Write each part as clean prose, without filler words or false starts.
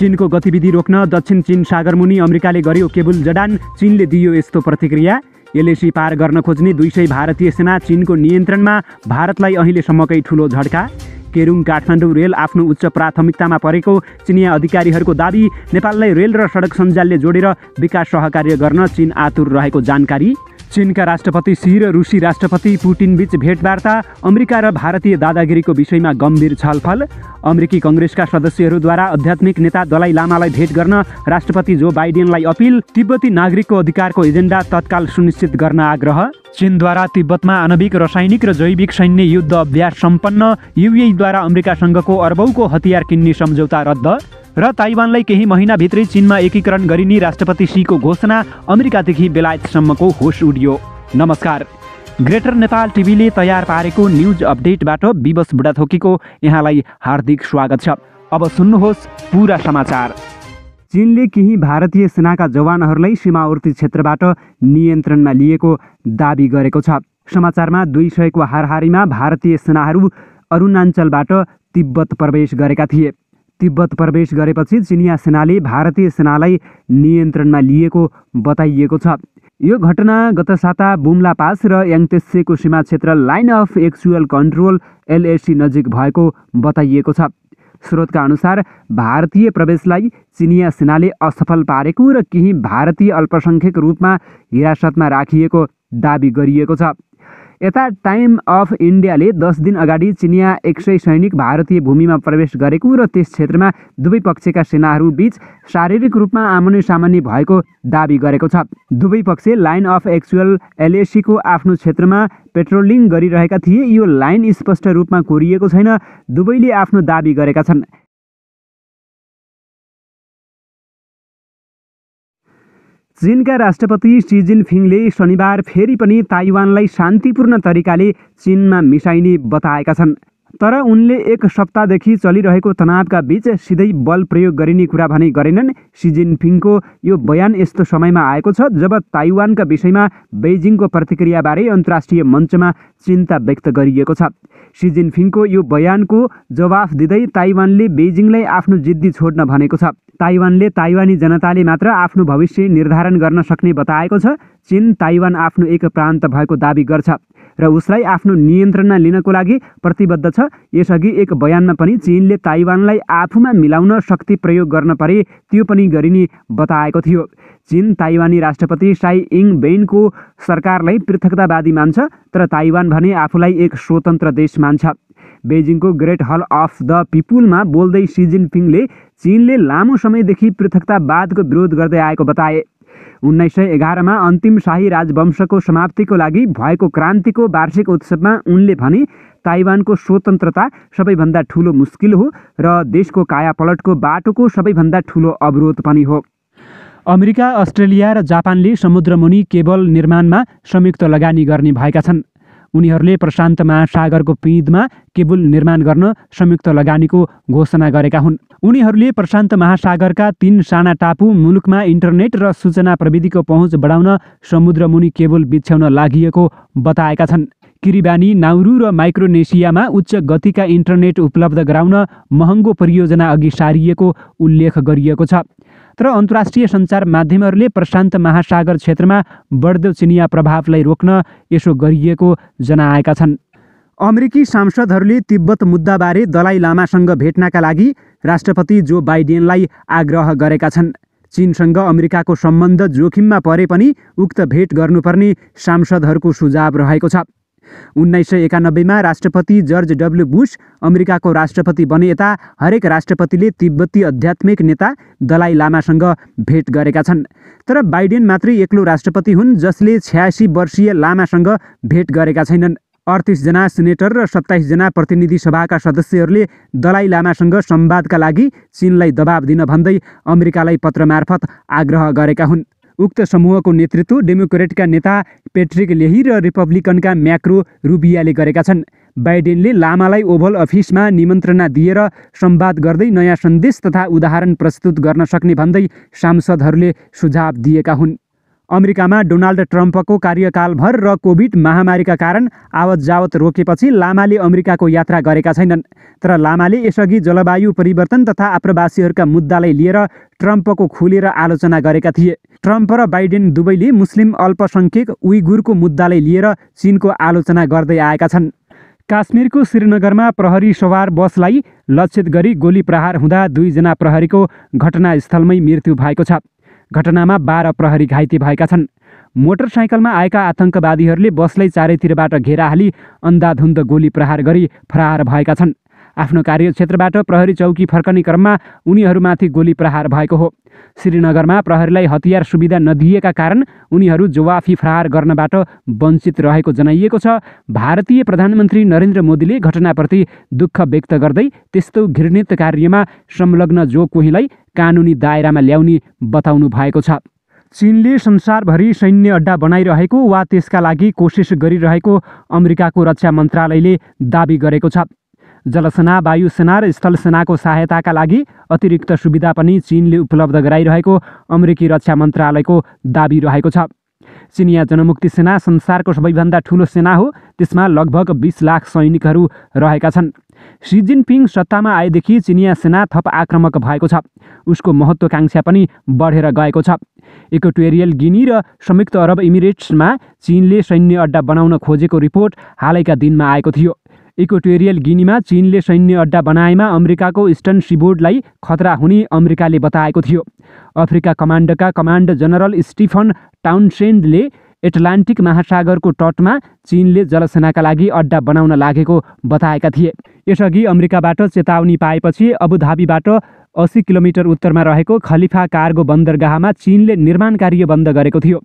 चीनको गतिविधि रोक्न दक्षिण चीन सागरमुनि अमेरिकाले गर्यो केबुल जडान, चीनले दियो यस्तो प्रतिक्रिया। एलएसी पार गर्न खोज्ने 200 भारतीय सेना चीनको नियन्त्रणमा, भारतलाई अहिलेसम्मकै ठुलो झड्का। केरुङ काठमाडौँ रेल आफ्नो उच्च प्राथमिकतामा परेको चिनिया अधिकारीहरूको दाबी। नेपाललाई रेल र सडक सञ्जालले जोडेर विकास सहकार्य गर्न चीन आतुर रहेको जानकारी। चीनका राष्ट्रपति सी र रुसी राष्ट्रपति पुटिन बीच भेटवार्ता। अमेरिका र भारतीय दादागिरीको विषयमा गम्भीर छलफल। अमेरिकी कङ्ग्रेसका सदस्यहरूद्वारा आध्यात्मिक नेता दलाई लामालाई भेट गर्न राष्ट्रपति जो बाइडेनलाई अपिल। तिब्बती नागरिकको अधिकारको एजेन्डा तत्काल सुनिश्चित गर्न आग्रह। चीनद्वारा तिब्बतमा आणविक, रासायनिक र जैविक सैन्य युद्ध अभ्यास सम्पन्न। युएईद्वारा अमेरिकासँगको अर्बौंको हतियार किन्ने सम्झौता रद्द। र ताइवानलाई केही महिनाभित्रै चीनमा एकीकरण गरिने राष्ट्रपति सीको घोषणा। अमेरिकादेखि बेलायतसम्मको होस उडियो। नमस्कार, ग्रेटर नेपाल टिभीले तयार पारेको न्युज अपडेटबाट विवश बुढाथोकीको यहाँलाई हार्दिक स्वागत छ। अब सुन्नुहोस् पुरा समाचार। चीनले केही भारतीय सेनाका जवानहरूलाई सीमावर्ती क्षेत्रबाट नियन्त्रणमा लिएको दाबी गरेको छ। समाचारमा 200 को हाराहारीमा भारतीय सेनाहरू अरुणाञ्चलबाट तिब्बत प्रवेश गरेका थिए। तिब्बत प्रवेश गरेपछि चिनिया सेनाले भारतीय सेनालाई नियन्त्रणमा लिएको बताइएको छ। यो घटना गत साता बुम्ला पास र याङतेसेको सीमा क्षेत्र line of actual control LAC नजिक भएको बताइएको छ। स्रोतका अनुसार भारतीय प्रवेशलाई चिनिया सेनाले असफल पारेको र केही भारतीय अल्पसङ्ख्यक रूपमा हिरासतमा राखिएको दाबी गरिएको छ। यता टाइम अफ इन्डियाले 10 दिन अगाडि चिनिया 100 सैनिक भारतीय भूमिमा प्रवेश गरेको र त्यस क्षेत्रमा दुवै पक्षका सेनाहरू बीच शारीरिक रूपमा आमने सामने भएको दाबी गरेको छ। दुवै पक्ष लाइन अफ एक्चुअल एलएसीको आफ्नो क्षेत्रमा पेट्रोलिङ गरिरहेका थिए। यो लाइन स्पष्ट रूपमा कोरिएको छैन। दुवैले आफ्नो दाबी गरेका छन्। चीनका राष्ट्रपति सी जिनपिङले शनिबार फेरि पनि ताइवानलाई शान्तिपूर्ण तरिकाले चीनमा मिसाइने बताएका छन्। तर उनले एक सप्ताहदेखि चलिरहेको तनावका बीच सिधै बल प्रयोग गरिने कुरा भने गरेनन्। सी जिनपिङको यो बयान यस्तो समयमा आएको छ जब ताइवानका विषयमा बेइजिङको प्रतिक्रियाबारे अन्तर्राष्ट्रिय मञ्चमा चिन्ता व्यक्त गरिएको छ। सी जिनपिङको यो बयानको जवाफ दिँदै ताइवानले बेइजिङलाई आफ्नो जिद्दी छोड्न भनेको छ। ताइवानले ताइवानी जनताले मात्र आफ्नो भविष्य निर्धारण गर्न सक्ने बताएको छ। चीन ताइवान आफ्नो एक प्रान्त भएको दाबी गर्छ र उसलाई आफ्नो नियन्त्रणमा लिनको लागि प्रतिबद्ध छ। यसअघि एक बयानमा पनि चीनले ताइवानलाई आफूमा मिलाउन शक्ति प्रयोग गर्न परे त्यो पनि गरिने बताएको थियो। चीन ताइवानी राष्ट्रपति साई इङ बेनको सरकारलाई पृथकतावादी मान्छ, तर ताइवान भने आफूलाई एक स्वतन्त्र देश मान्छ। बेइजिङको ग्रेट हल अफ द पिपुलमा बोल्दै सी जिनपिङले चीनले लामो समयदेखि पृथकतावादको विरोध गर्दै आएको बताए। 1911 मा अन्तिम शाही राजवंशको समाप्तिको लागि भएको क्रान्तिको वार्षिक उत्सवमा उनले भने ताइवानको स्वतन्त्रता सबैभन्दा ठुलो मुस्किल हो र देशको कायापलटको बाटोको सबैभन्दा ठुलो अवरोध पनि हो। अमेरिका, अस्ट्रेलिया र जापानले समुद्रमुनि केबल निर्माणमा संयुक्त लगानी गर्ने भएका छन्। उनीहरूले प्रशान्त महासागरको पिँधमा केबुल निर्माण गर्न संयुक्त लगानीको घोषणा गरेका हुन्। उनीहरूले प्रशान्त महासागरका 3 साना टापु मुलुकमा इन्टरनेट र सूचना प्रविधिको पहुँच बढाउन समुद्रमुनि केबुल बिछ्याउन लागिएको बताएका छन्। किरिबानी, नाउरू र माइक्रोनेसियामा उच्च गतिका इन्टरनेट उपलब्ध गराउन महँगो परियोजना अघि सारिएको उल्लेख गरिएको छ। तर अन्तर्राष्ट्रिय सञ्चार माध्यमहरूले प्रशान्त महासागर क्षेत्रमा बढ्दो चिनिया प्रभावलाई रोक्न यसो गरिएको जनाएका छन्। अमेरिकी सांसदहरूले तिब्बत मुद्दाबारे दलाई लामासँग भेट्नका लागि राष्ट्रपति जो बाइडेनलाई आग्रह गरेका छन्। चीनसँग अमेरिकाको सम्बन्ध जोखिममा परे पनि उक्त भेट गर्नुपर्ने सांसदहरूको सुझाव रहेको छ। 1991 मा राष्ट्रपति जर्ज डब्ल्यू बुश अमेरिकाको राष्ट्रपति बने यता हरेक राष्ट्रपतिले तिब्बती आध्यात्मिक नेता दलाई लामासँग भेट गरेका छन्। तर बाइडेन मात्रै एक्लो राष्ट्रपति हुन् जसले 86 वर्षीय लामासँग भेट गरेका छैनन्। 38 जना सिनेटर र 27 जना प्रतिनिधि सभाका सदस्यहरूले दलाई लामासँग संवादका लागि चीनलाई दबाब दिन भन्दै अमेरिकालाई पत्र मार्फत आग्रह गरेका हुन्। उक्त समूहको नेतृत्व डेमोक्रेटका नेता पेट्रिक लेही र रिपब्लिकनका म्याक्रो रुबियाले गरेका छन्। बाइडेनले लामालाई ओभल अफिसमा निमन्त्रणा दिएर संवाद गर्दै नयाँ सन्देश तथा उदाहरण प्रस्तुत गर्न सक्ने भन्दै सांसदहरूले सुझाव दिएका हुन्। अमेरिकामा डोनाल्ड ट्रम्पको कार्यकालभर र कोभिड महामारीका कारण आवत जावत रोकेपछि लामाले अमेरिकाको यात्रा गरेका छैनन्। तर लामाले यसअघि जलवायु परिवर्तन तथा आप्रवासीहरूका मुद्दालाई लिएर ट्रम्पको खुलेर आलोचना गरेका थिए। ट्रम्प र बाइडेन दुवैले मुस्लिम अल्पसङ्ख्यक उइगुरको मुद्दालाई लिएर चीनको आलोचना गर्दै आएका छन्। काश्मीरको श्रीनगरमा प्रहरी सवार बसलाई लक्षित गरी गोली प्रहार हुँदा 2 जना प्रहरीको घटनास्थलमै मृत्यु भएको छ। घटनामा 12 प्रहरी घाइते भएका छन्। मोटरसाइकलमा आएका आतंकवादीहरूले बसलाई चारैतिरबाट घेरा हाली अन्धाधुन्द गोली प्रहार गरी फरार भएका छन्। आफ्नो कार्यक्षेत्रबाट प्रहरी चौकी फर्कने क्रममा उनीहरूमाथि गोली प्रहार भएको हो। श्रीनगरमा प्रहरीलाई हतियार सुविधा नदिएका कारण उनीहरू जवाफी प्रहार गर्नबाट वञ्चित रहेको जनाइएको छ। भारतीय प्रधानमन्त्री नरेन्द्र मोदीले घटनाप्रति दुःख व्यक्त गर्दै त्यस्तो घृणित कार्यमा संलग्न जो कोहीलाई कानुनी दायरामा ल्याउने बताउनु भएको छ। चीनले संसारभरि सैन्य अड्डा बनाइरहेको वा त्यसका लागि कोसिस गरिरहेको अमेरिकाको रक्षा मन्त्रालयले दाबी गरेको छ। जलसेना, वायुसेना र स्थलसेनाको सहायताका लागि अतिरिक्त सुविधा पनि चीनले उपलब्ध गराइरहेको अमेरिकी रक्षा मन्त्रालयको दाबी रहेको छ। चिनिया जनमुक्ति सेना संसारको सबैभन्दा ठुलो सेना हो। त्यसमा लगभग 20 लाख सैनिकहरू रहेका छन्। सी जिनपिङ सत्तामा आएदेखि चिनिया सेना थप आक्रामक भएको छ। उसको महत्त्वाकांक्षा पनि बढेर गएको छ। इक्वेटोरियल गिनी र संयुक्त अरब इमिरेट्समा चीनले सैन्य अड्डा बनाउन खोजेको रिपोर्ट हालैका दिनमा आएको थियो। इक्वेटोरियल गिनीमा चीनले सैन्य अड्डा बनाएमा अमेरिकाको इस्टर्न सीबोर्डलाई खतरा हुने अमेरिकाले बताएको थियो। अफ्रिका कमान्डका कमान्ड जनरल स्टिफन टाउनसेन्डले एटलान्टिक महासागरको तटमा चीनले जलसेनाका लागि अड्डा बनाउन लागेको बताएका थिए। यसअघि अमेरिकाबाट चेतावनी पाएपछि अबुधाबीबाट 80 किलोमिटर उत्तरमा रहेको खलिफा कार्गो बन्दरगाहमा चीनले निर्माण कार्य बन्द गरेको थियो।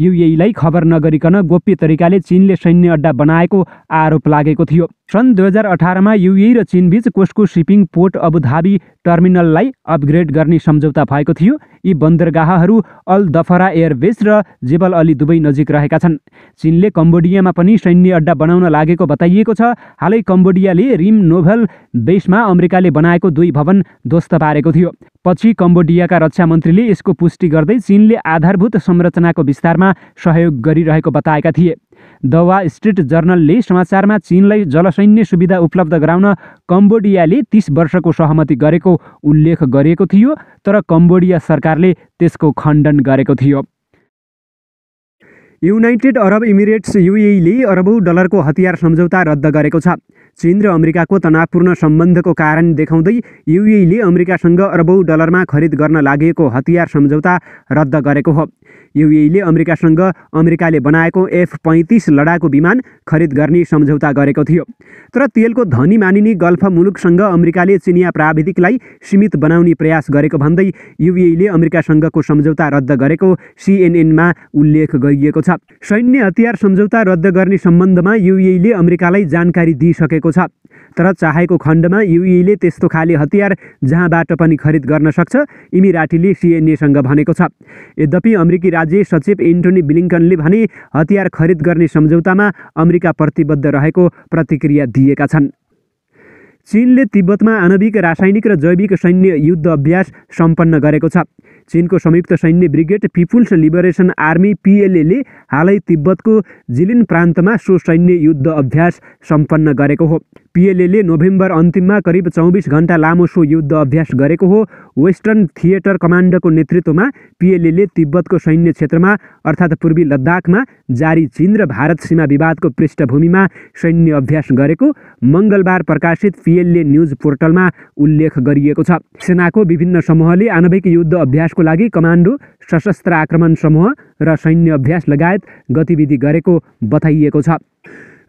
युएईलाई खबर नगरिकन गोप्य तरिकाले चीनले सैन्य अड्डा बनाएको आरोप लागेको थियो। सन् 2018मा युएई र चीनबीच Cosco shipping port Abu Dhabi टर्मिनललाई upgrade गर्ने सम्झौता भएको थियो। यी बन्दरगाहहरू अल दफरा एयरबेस र जेबल अली दुवै नजिक रहेका छन्। चीनले कम्बोडियामा पनि सैन्य अड्डा बनाउन लागेको बताइएको छ। हालै कम्बोडियाले रिम नोभेल बेसमा अमेरिकाले बनाएको 2 भवन ध्वस्त पारेको थियो। पछि कम्बोडियाका रक्षा मन्त्रीले यसको पुष्टि गर्दै चीनले आधारभूत संरचनाको विस्तारमा सहयोग गरिरहेको बताएका थिए। द वाल स्ट्रिट जर्नलले समाचारमा चीनलाई जलसैन्य सुविधा उपलब्ध गराउन कम्बोडियाले 30 वर्षको सहमति गरेको उल्लेख गरिएको थियो। तर कम्बोडिया सरकारले त्यसको खण्डन गरेको थियो। युनाइटेड अरब इमिरेट्स युएईले अरबौं डलरको हतियार सम्झौता रद्द गरेको छ। चीन र अमेरिकाको तनावपूर्ण सम्बन्धको कारण देखाउँदै युएईले अमेरिकासँग अरबौं डलरमा खरिद गर्न लागेको हतियार सम्झौता रद्द गरेको हो। युएईले अमेरिकासँग अमेरिकाले बनाएको F-35 लडाकु विमान खरिद गर्ने सम्झौता गरेको थियो। तर तेलको धनी मानिने गल्फ मुलुकसँग अमेरिकाले चिनिया प्राविधिकलाई सीमित बनाउने प्रयास गरेको भन्दै युएईले अमेरिकासँगको सम्झौता रद्द गरेको सीएनएनमा उल्लेख गरिएको छ। सैन्य हतियार सम्झौता रद्द गर्ने सम्बन्धमा युएईले अमेरिकालाई जानकारी दिइसकेको छ। तर चाहेको खण्डमा युएईले त्यस्तो खाले हतियार जहाँबाट पनि खरिद गर्न सक्छ, इमिराटीले सीएनएसँग भनेको छ। यद्यपि अमेरिकी राज्य सचिव एन्टोनी ब्लिङ्कनले भने हतियार खरिद गर्ने सम्झौतामा अमेरिका प्रतिबद्ध रहेको प्रतिक्रिया दिएका छन्। चीनले तिब्बतमा आणविक, रासायनिक र जैविक सैन्य युद्ध अभ्यास सम्पन्न गरेको छ। चीनको संयुक्त सैन्य brigade people's liberation army PLA हालै तिब्बतको जिलिन प्रान्तमा सो सैन्य युद्ध अभ्यास सम्पन्न गरेको हो। PLA नोभेम्बर अन्तिममा करिब 24 घण्टा लामो सो युद्ध अभ्यास गरेको हो। वेस्टर्न थिएटर कमान्डको नेतृत्वमा PLA तिब्बतको सैन्य क्षेत्रमा अर्थात् पूर्वी लद्दाखमा जारी चीन र भारत सीमा विवादको पृष्ठभूमिमा सैन्य अभ्यास गरेको मङ्गलबार प्रकाशित PLA न्युज पोर्टलमा उल्लेख गरिएको छ। सेनाको विभिन्न समूहले आणविक युद्ध अभ्यासको लागि कमान्डो, सशस्त्र आक्रमण समूह र सैन्य अभ्यास लगायत गतिविधि गरेको बताइएको छ।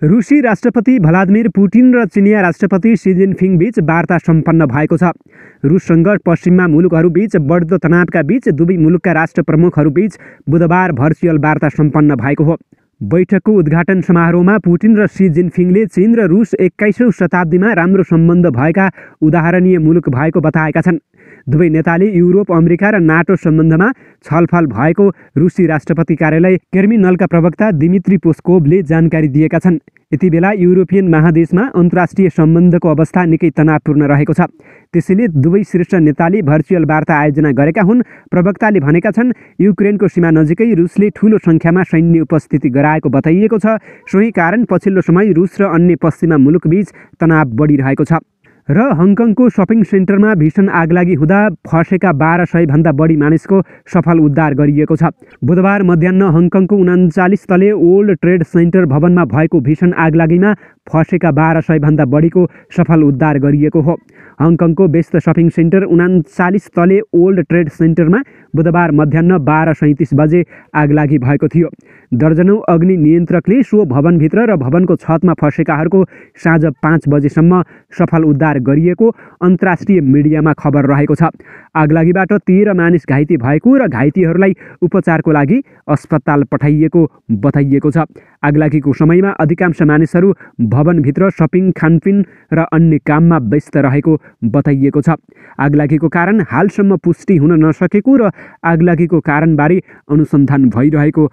रुसी राष्ट्रपति भ्लादिमिर पुटिन र चिनिया राष्ट्रपति सी जिनपिङ बीच वार्ता सम्पन्न भएको छ। रुससँग पश्चिममा मुलुकहरूबीच बढ्दो तनावका बीच दुवै मुलुकका राष्ट्र प्रमुखहरूबीच बुधबार भर्चुअल वार्ता सम्पन्न भएको हो। बैठकको उद्घाटन समारोहमा पुटिन र सी जिनपिङले चीन र रुस 21औं शताब्दीमा राम्रो सम्बन्ध भएका उदाहरणीय मुलुक भएको बताएका छन्। दुवै नेताले युरोप, अमेरिका र नाटो सम्बन्धमा छलफल भएको रुसी राष्ट्रपति कार्यालय क्रेमलिनका प्रवक्ता दिमित्री पेस्कोभले जानकारी दिएका छन्। यति बेला युरोपियन महादेशमा अन्तर्राष्ट्रिय सम्बन्धको अवस्था निकै तनावपूर्ण रहेको छ। त्यसैले दुवै शीर्ष नेताले भर्चुअल वार्ता आयोजना गरेका हुन्। प्रवक्ताले भनेका छन्, युक्रेनको सीमा नजिकै रुसले ठूलो संख्यामा सैन्य उपस्थिति गराएको बताइएको छ। सोही कारण पछिल्लो समय रुस र अन्य पश्चिमा मुलुकबीच तनाव बढिरहेको छ। र हङकङको सपिङ सेन्टरमा भीषण आगलागी हुँदा फँसेका 1200 भन्दा बढी मानिसको सफल उद्धार गरिएको छ। बुधबार मध्याह्न हङकङको 39 तले ओल्ड ट्रेड सेन्टर भवनमा भएको भीषण आगलागीमा फँसेका 1200 भन्दा बढीको सफल उद्धार गरिएको हो। हङकङको व्यस्त सपिङ सेन्टर 39 तले ओल्ड ट्रेड सेन्टरमा बुधबार मध्याह्न 12:37 बजे आगलागी भएको थियो। दर्जनौं अग्नि नियन्त्रकले सो भवनभित्र र भवनको छतमा फँसेकाहरूको साँझ 5 बजेसम्म सफल उद्धार गरिएको अन्तर्राष्ट्रिय मिडियामा खबर रहेको छ। आगलागीबाट 13 मानिस घाइते भएको र घाइतेहरूलाई उपचारको लागि अस्पताल पठाइएको बताइएको छ। आगलागीको समयमा अधिकांश मानिसहरू भवनभित्र सपिङ, खानपिन र अन्य काममा व्यस्त रहेको बताइएको छ। आगलागीको कारण हालसम्म पुष्टि हुन नसकेको र आगलागीको कारणबारे अनुसन्धान भइरहेको